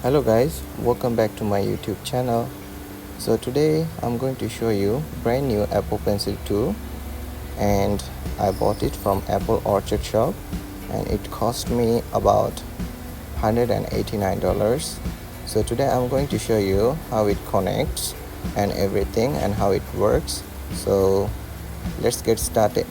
Hello guys, welcome back to my YouTube channel. So today I'm going to show you brand new Apple Pencil 2, and I bought it from Apple Orchard Shop and it cost me about $189. So today I'm going to show you how it connects and everything and how it works. So let's get started.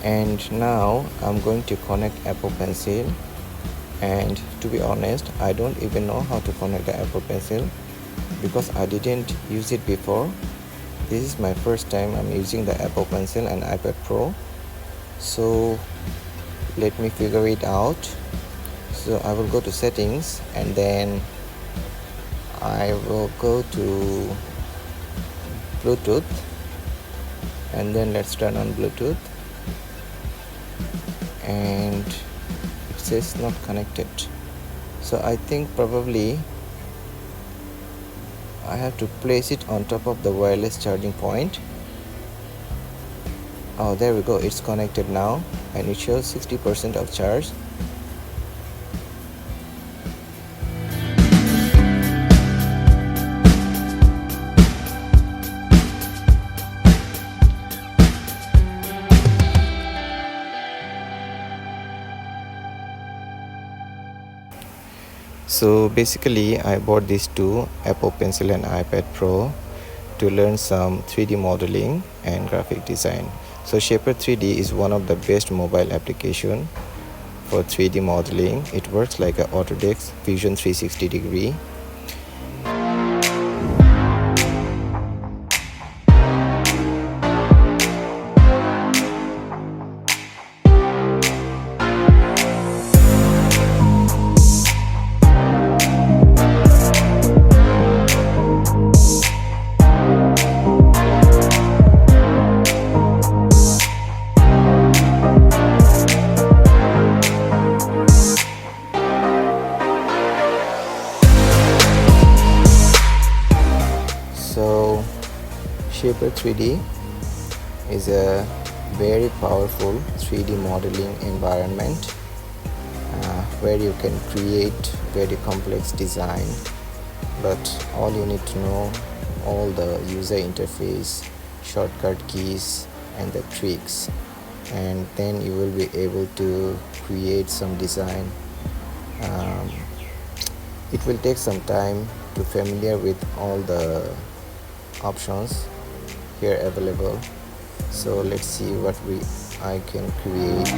And now I'm going to connect Apple Pencil, and to be honest, I don't even know how to connect the Apple Pencil because I didn't use it before. This is my first time I'm using the Apple Pencil and iPad Pro, so let me figure it out. So I will go to settings and then I will go to Bluetooth, and then let's turn on Bluetooth, and it says not connected. So I think probably I have to place it on top of the wireless charging point. Oh, there we go, it's connected now and it shows 60% of charge. So basically I bought these two, Apple Pencil and iPad Pro, to learn some 3D modeling and graphic design. So Shaper 3D is one of the best mobile application for 3D modeling. It works like a Autodesk Fusion 360 degree. So Shaper 3D is a very powerful 3D modeling environment where you can create very complex design, but all you need to know all the user interface, shortcut keys and the tricks, and then you will be able to create some design. It will take some time to familiar with all the options here available. So let's see what I can create.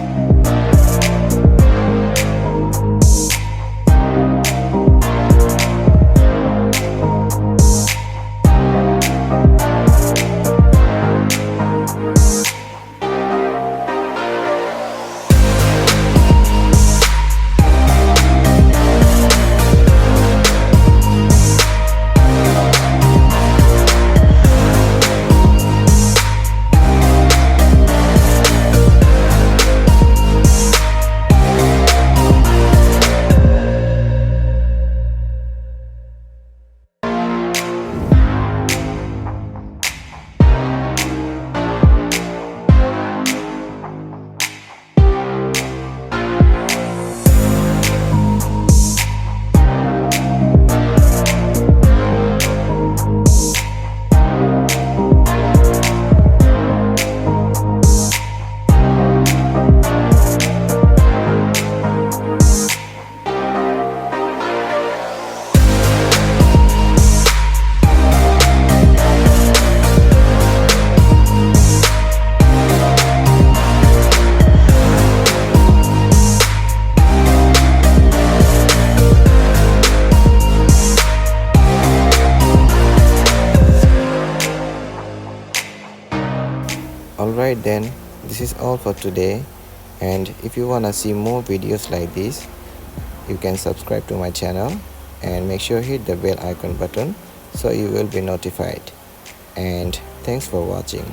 Alright then, this is all for today, and if you wanna see more videos like this, you can subscribe to my channel and make sure hit the bell icon button so you will be notified. And thanks for watching.